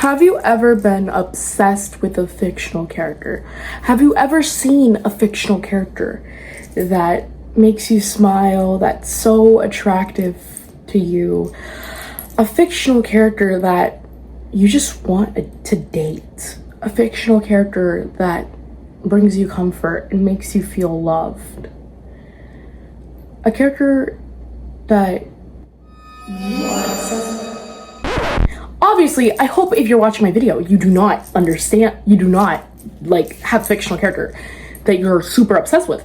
Have you ever been obsessed with a fictional character? Have you ever seen a fictional character that makes you smile, that's so attractive to you? A fictional character that you just want to date? A fictional character that brings you comfort and makes you feel loved? A character that you are obsessed with? Obviously, I hope if you're watching my video, you do not have a fictional character that you're super obsessed with.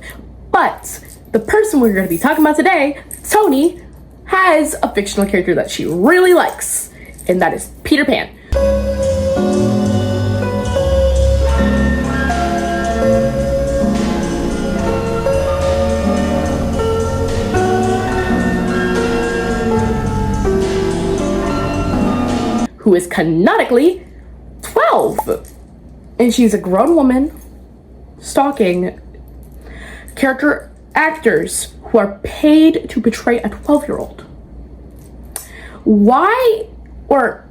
But the person we're going to be talking about today, Toni, has a fictional character that she really likes, and that is Peter Pan. Who is canonically 12, and she's a grown woman stalking character actors who are paid to portray a 12-year-old. Why? Or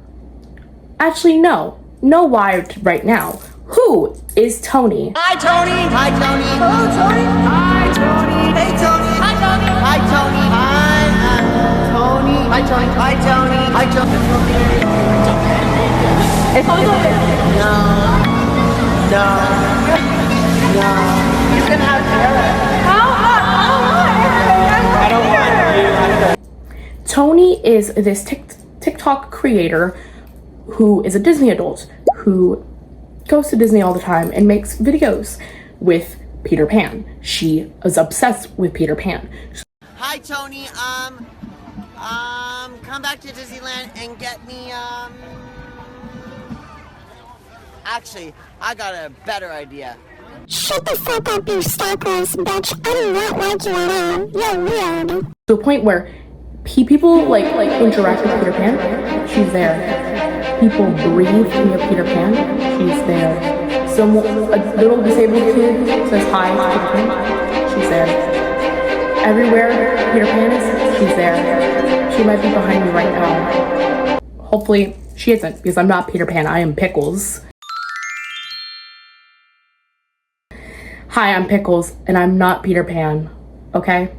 actually, no why right now. Who is Toni? Hi, Toni. Hi, Toni. Hello, Toni. Hi, Toni. Hey, Toni. Hi, Toni. Hi, Toni. Hi, Toni. Hi, Toni. Hi, Toni. Hi, Toni. No. You can have Eric. I don't want you. Toni is this TikTok creator who is a Disney adult who goes to Disney all the time and makes videos with Peter Pan. She is obsessed with Peter Pan. Hi, Toni. Come back to Disneyland and get me, Actually, I got a better idea. Shut the fuck up, you stalkers, bitch. I do not like you at all. You're weird. To a point where people like interact with Peter Pan, she's there. People breathe near Peter Pan, she's there. A little disabled kid says hi to Peter Pan, she's there. Everywhere Peter Pan is, she's there. She might be behind me right now. Hopefully she isn't, because I'm not Peter Pan, I am Pickles. Hi, I'm Pickles, and I'm not Peter Pan, okay?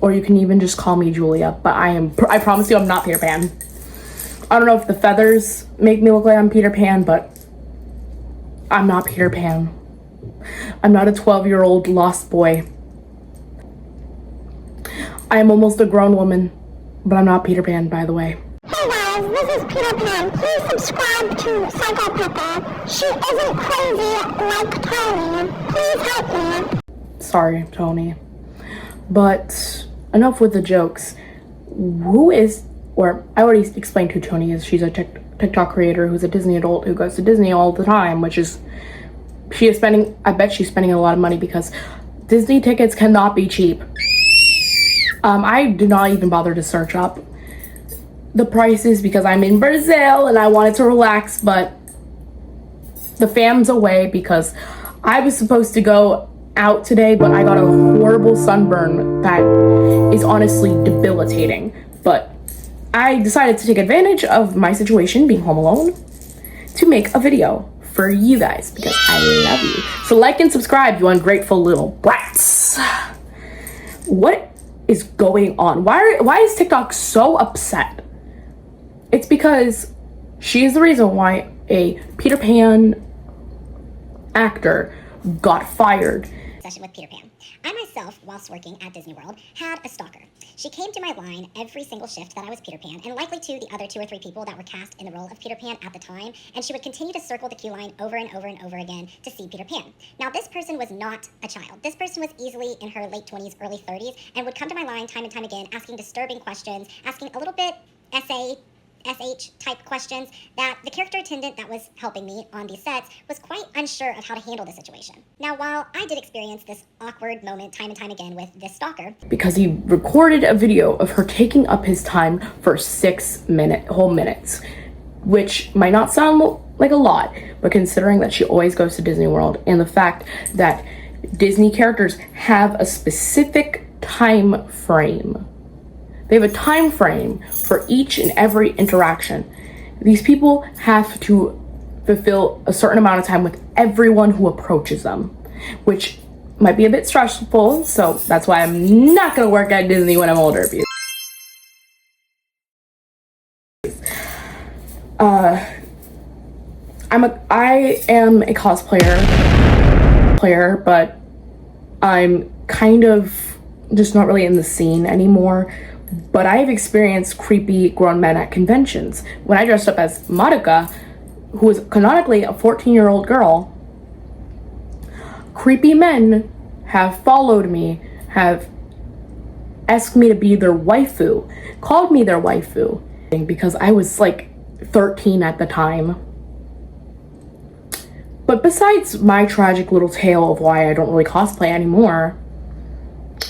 Or you can even just call me Julia, but I promise you I'm not Peter Pan. I don't know if the feathers make me look like I'm Peter Pan, but I'm not Peter Pan. I'm not a 12-year-old lost boy. I am almost a grown woman, but I'm not Peter Pan, by the way. Hey guys, this is Peter Pan. Please subscribe to Psycho Pepper. She isn't crazy like Toni. Please help me. Sorry, Toni. But enough with the jokes. I already explained who Toni is. She's a TikTok creator who's a Disney adult who goes to Disney all the time, which is, I bet she's spending a lot of money because Disney tickets cannot be cheap. I did not even bother to search up the prices because I'm in Brazil and I wanted to relax, but the fam's away because I was supposed to go out today, but I got a horrible sunburn that is honestly debilitating. But I decided to take advantage of my situation, being home alone, to make a video for you guys because I love you. So like and subscribe, you ungrateful little brats. What is going on? Why is TikTok so upset? It's because she is the reason why a Peter Pan actor got fired. Session with Peter Pan. I myself, whilst working at Disney World, had a stalker. She came to my line every single shift that I was Peter Pan, and likely to the other 2 or 3 people that were cast in the role of Peter Pan at the time, and she would continue to circle the queue line over and over and over again to see Peter Pan. Now, this person was not a child. This person was easily in her late 20s, early 30s, and would come to my line time and time again, asking disturbing questions, asking a little bit SH type questions that the character attendant that was helping me on these sets was quite unsure of how to handle the situation. Now, while I did experience this awkward moment time and time again with this stalker, because he recorded a video of her taking up his time for 6 whole minutes, which might not sound like a lot, but considering that she always goes to Disney World and the fact that Disney characters have a specific time frame. They have a time frame for each and every interaction. These people have to fulfill a certain amount of time with everyone who approaches them, which might be a bit stressful, so that's why I'm not gonna work at Disney when I'm older. I am a cosplayer, but I'm kind of just not really in the scene anymore. But I've experienced creepy grown men at conventions. When I dressed up as Madoka, who is canonically a 14-year-old girl, creepy men have followed me, have asked me to be their waifu, called me their waifu, because I was like 13 at the time. But besides my tragic little tale of why I don't really cosplay anymore,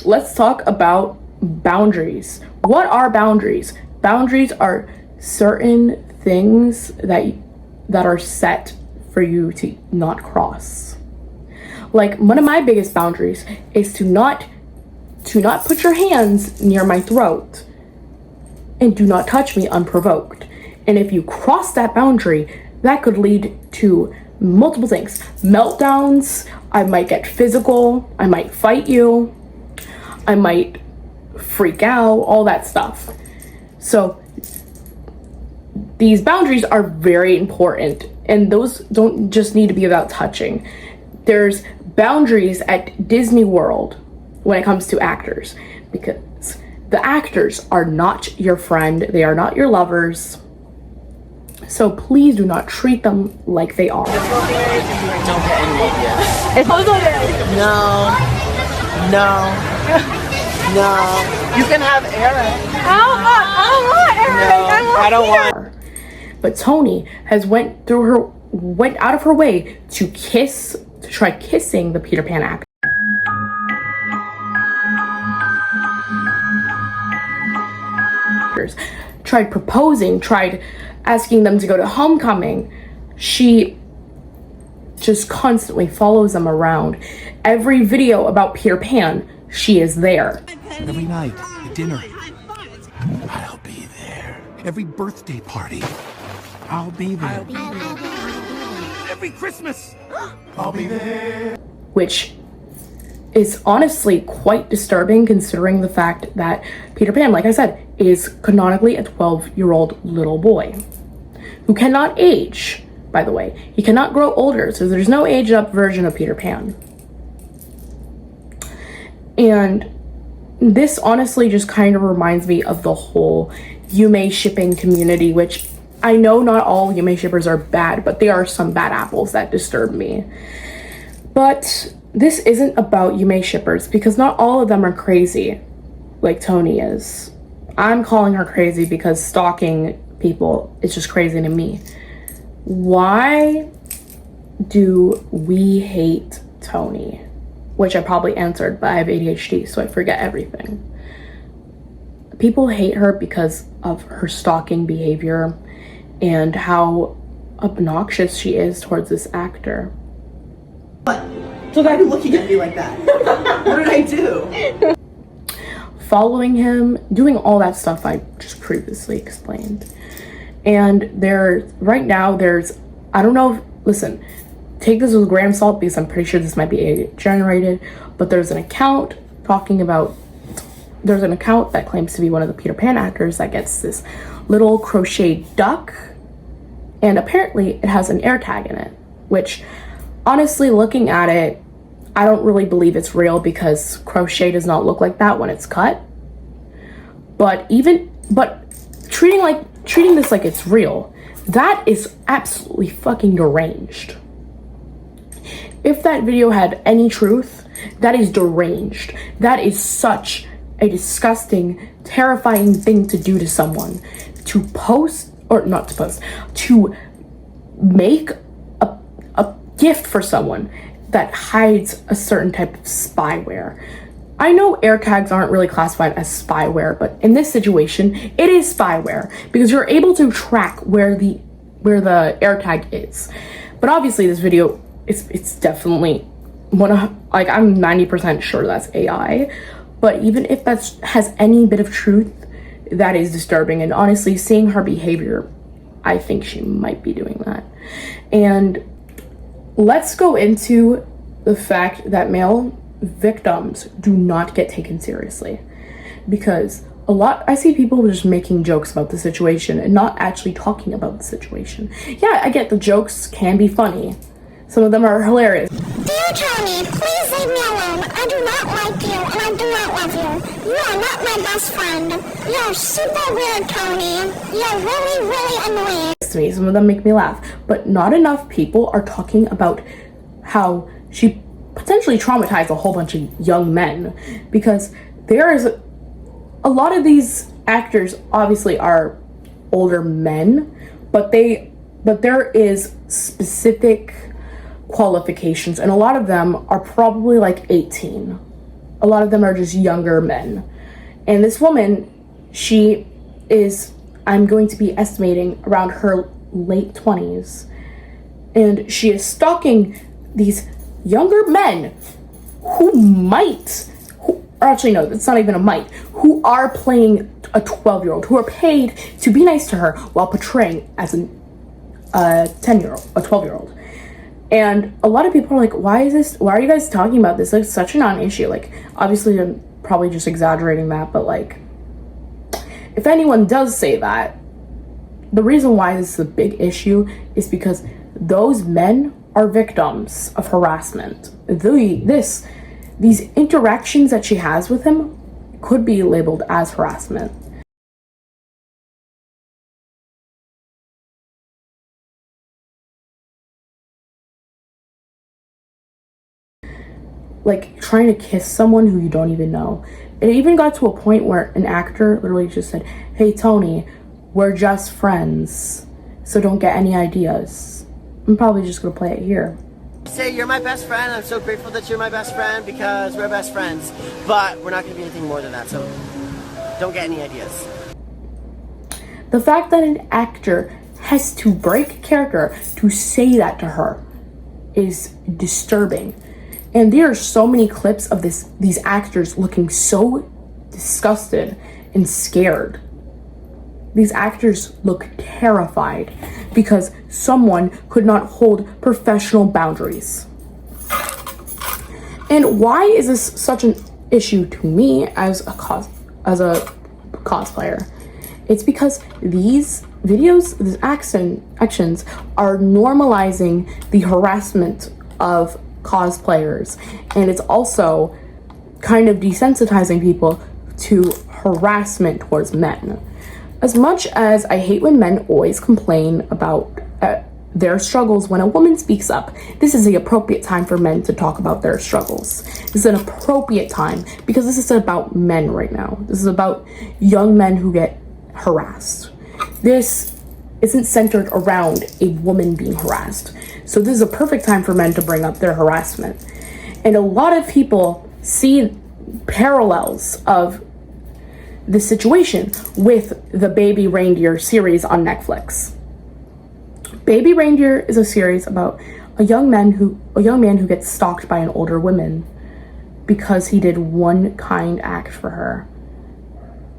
let's talk about boundaries. What are boundaries? Boundaries are certain things that are set for you to not cross. Like, one of my biggest boundaries is to not put your hands near my throat and do not touch me unprovoked. And if you cross that boundary, that could lead to multiple things. Meltdowns, I might get physical, I might fight you, I might freak out, all that stuff. So these boundaries are very important, and those don't just need to be about touching. There's boundaries at Disney World when it comes to actors, because the actors are not your friend, they are not your lovers. So please do not treat them like they are. Don't get any ideas. No. You can have Eric. I don't want. But Toni has went out of her way to try kissing the Peter Pan actor. Tried proposing, tried asking them to go to homecoming. She just constantly follows them around. Every video about Peter Pan, she is there. Every night at dinner, I'll be there. Every birthday party, I'll be there. Every Christmas, I'll be there. Which is honestly quite disturbing, considering the fact that Peter Pan, like I said, is canonically a 12-year-old little boy who cannot age, by the way. He cannot grow older, so there's no aged up version of Peter Pan. And this honestly just kind of reminds me of the whole Yume shipping community, which I know not all Yume shippers are bad, but there are some bad apples that disturb me. But this isn't about Yume shippers, because not all of them are crazy like Toni is. I'm calling her crazy because stalking people is just crazy to me. Why do we hate Toni? Which I probably answered, but I have ADHD, so I forget everything. People hate her because of her stalking behavior and how obnoxious she is towards this actor. What? So why are you looking at me like that? What did I do? Following him, doing all that stuff I just previously explained. And right now there's, I don't know, listen, take this with a grain of salt because I'm pretty sure this might be AI generated, but there's an account that claims to be one of the Peter Pan actors that gets this little crochet duck, and apparently it has an air tag in it, which honestly, looking at it, I don't really believe it's real because crochet does not look like that when it's cut. But treating this like it's real, that is absolutely fucking deranged. If that video had any truth, that is deranged. That is such a disgusting, terrifying thing to do to someone. To make a gift for someone that hides a certain type of spyware. I know air tags aren't really classified as spyware, but in this situation, it is spyware because you're able to track where the air tag is. But obviously this video, it's definitely I'm 90% sure that's AI, but even if that has any bit of truth, that is disturbing. And honestly, seeing her behavior I think she might be doing that. And let's go into the fact that male victims do not get taken seriously, because I see people just making jokes about the situation and not actually talking about the situation. Yeah, I get the jokes can be funny. Some of them are hilarious. Dear Toni, please leave me alone. I do not like you, and I do not love you. You are not my best friend. You are super weird, Toni. You are really, really annoying. To me, some of them make me laugh, but not enough people are talking about how she potentially traumatized a whole bunch of young men, because there is a lot of these actors obviously are older men, but there is specific qualifications, and a lot of them are probably like 18. A lot of them are just younger men. And this woman, she is, I'm going to be estimating, around her late 20s, and she is stalking these younger men actually no, it's not even a might, who are playing a 12-year-old, who are paid to be nice to her while portraying as a 12-year-old. And a lot of people are like, why are you guys talking about this? Like, such a non-issue. Like, obviously I'm probably just exaggerating that, but like, if anyone does say that, the reason why this is a big issue is because those men are victims of harassment. These interactions that she has with him could be labeled as harassment. Like, trying to kiss someone who you don't even know. It even got to a point where an actor literally just said, "Hey Toni, we're just friends, so don't get any ideas." I'm probably just gonna play it here. Say you're my best friend. I'm so grateful that you're my best friend because we're best friends. But we're not going to be anything more than that, so don't get any ideas. The fact that an actor has to break character to say that to her is disturbing. And there are so many clips of these actors looking so disgusted and scared. These actors look terrified because someone could not hold professional boundaries. And why is this such an issue to me as a cosplayer? It's because these videos, these actions are normalizing the harassment of cosplayers, and it's also kind of desensitizing people to harassment towards men. As much as I hate when men always complain about their struggles when a woman speaks up, this is the appropriate time for men to talk about their struggles. This is an appropriate time because this is about men right now. This is about young men who get harassed. This isn't centered around a woman being harassed. So this is a perfect time for men to bring up their harassment. And a lot of people see parallels of the situation with the Baby Reindeer series on Netflix. Baby Reindeer is a series about a young man who gets stalked by an older woman because he did one kind act for her,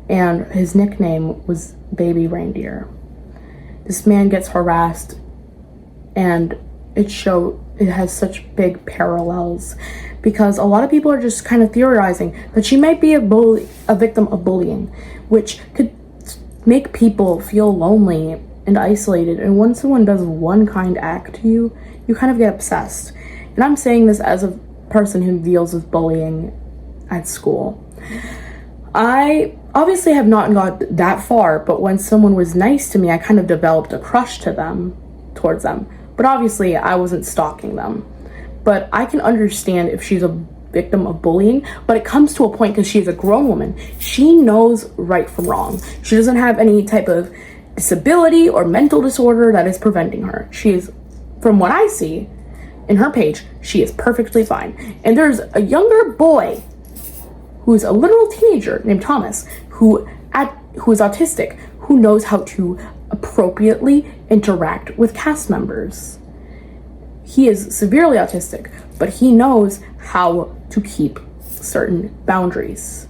and his nickname was Baby Reindeer. This man gets harassed, and it has such big parallels because a lot of people are just kind of theorizing that she might be a victim of bullying, which could make people feel lonely and isolated. And when someone does one kind act to you, you kind of get obsessed. And I'm saying this as a person who deals with bullying at school. I obviously have not got that far, but when someone was nice to me, I kind of developed a crush towards them. But obviously I wasn't stalking them. But I can understand if she's a victim of bullying, but it comes to a point because she is a grown woman. She knows right from wrong. She doesn't have any type of disability or mental disorder that is preventing her. She is, from what I see in her page, she is perfectly fine. And there's a younger boy who's a literal teenager named Thomas who is autistic, who knows how to appropriately interact with cast members. He is severely autistic, but he knows how to keep certain boundaries.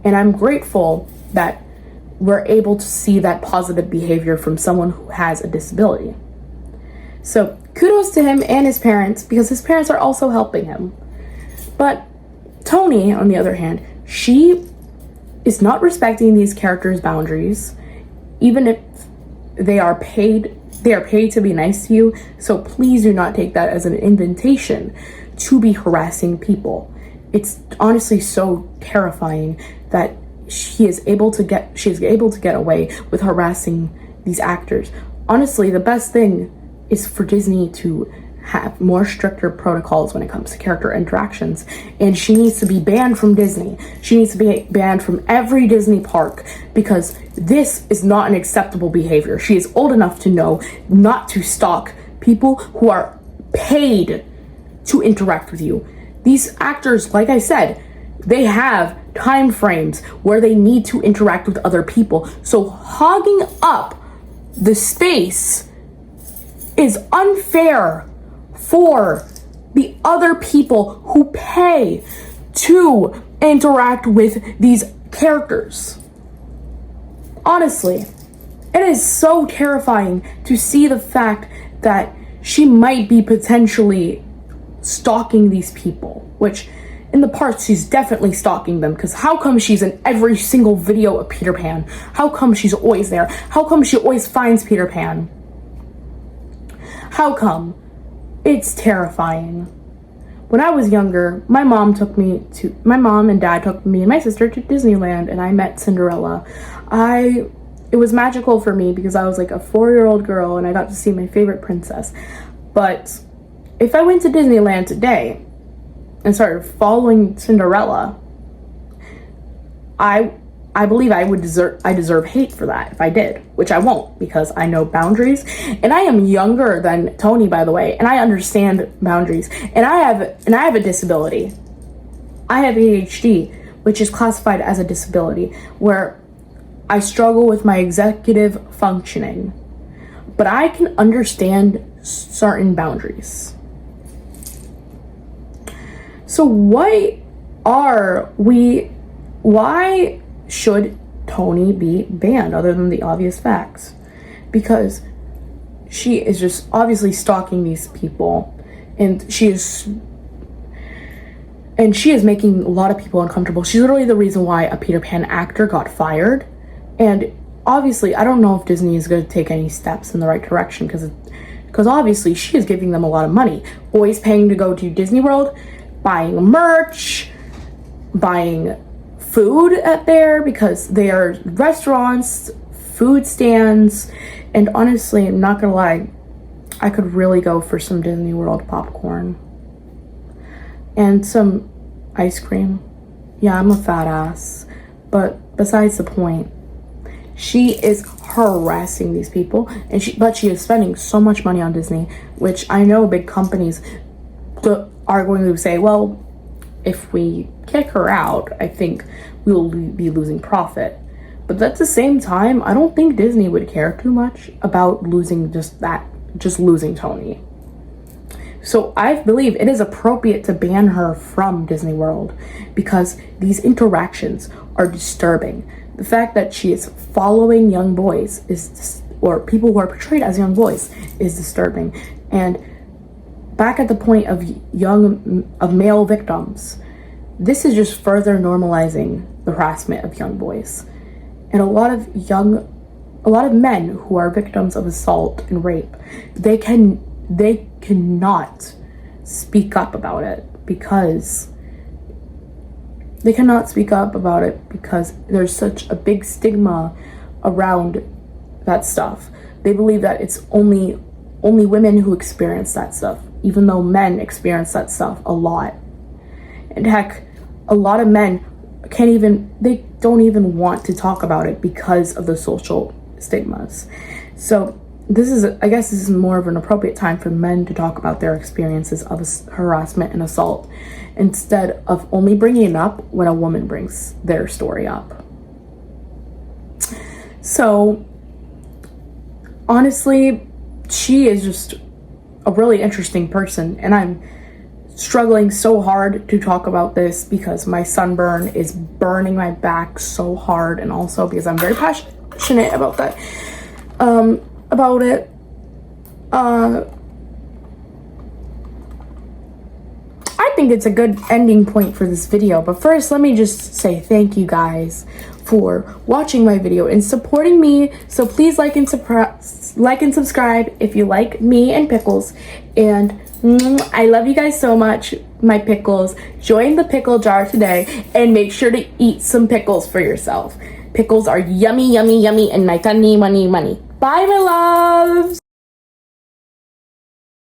And I'm grateful that we're able to see that positive behavior from someone who has a disability. So kudos to him and his parents, because his parents are also helping him. But Toni, on the other hand, she is not respecting these characters' boundaries, even if they are paid to be nice to you. So please do not take that as an invitation to be harassing people. It's honestly so terrifying that she is able to get away with harassing these actors. Honestly, the best thing is for Disney to have more stricter protocols when it comes to character interactions, and she needs to be banned from Disney. She needs to be banned from every Disney park, because this is not an acceptable behavior. She is old enough to know not to stalk people who are paid to interact with you. These actors, like I said, they have time frames where they need to interact with other people. So hogging up the space is unfair for the other people who pay to interact with these characters. Honestly, it is so terrifying to see the fact that she might be potentially stalking these people, which in the parts she's definitely stalking them, because how come she's in every single video of Peter Pan? How come she's always there? How come she always finds Peter Pan? How come? It's terrifying. When I was younger, my mom and dad took me and my sister to Disneyland, and I met Cinderella. It was magical for me because I was like a 4-year-old girl and I got to see my favorite princess. But if I went to Disneyland today and started following Cinderella, I believe I deserve hate for that if I did, which I won't, because I know boundaries, and I am younger than Toni, by the way, and I understand boundaries, and I have a disability. I have ADHD, which is classified as a disability, where I struggle with my executive functioning, but I can understand certain boundaries. So why should Toni be banned, other than the obvious facts? Because she is just obviously stalking these people, and she is making a lot of people uncomfortable. She's literally the reason why a Peter Pan actor got fired. And obviously, I don't know if Disney is going to take any steps in the right direction, because obviously she is giving them a lot of money. Boys paying to go to Disney World, buying merch, buying food at there, because they are restaurants, food stands, and honestly, I'm not gonna lie, I could really go for some Disney World popcorn and some ice cream. Yeah, I'm a fat ass, but besides the point, she is harassing these people, and she is spending so much money on Disney, which I know big companies are going to say, well, if we kick her out, I think we will be losing profit. But at the same time, I don't think Disney would care too much about losing losing Toni. So I believe it is appropriate to ban her from Disney World, because these interactions are disturbing. The fact that she is following young boys or people who are portrayed as young boys is disturbing. And back at the point of male victims, this is just further normalizing the harassment of young boys. And a lot of men who are victims of assault and rape, they cannot speak up about it because there's such a big stigma around that stuff. They believe that it's only women who experience that stuff, even though men experience that stuff a lot. And heck, a lot of men they don't even want to talk about it because of the social stigmas. So I guess this is more of an appropriate time for men to talk about their experiences of harassment and assault, instead of only bringing it up when a woman brings their story up. So honestly, she is just a really interesting person, and I'm struggling so hard to talk about this because my sunburn is burning my back so hard, and also because I'm very passionate about that, about it. I think it's a good ending point for this video, but first let me just say thank you guys for watching my video and supporting me. So please like and subscribe if you like me and pickles, and I love you guys so much, my pickles. Join the pickle jar today and make sure to eat some pickles for yourself. Pickles are yummy, yummy, yummy, and my money. Bye, my loves.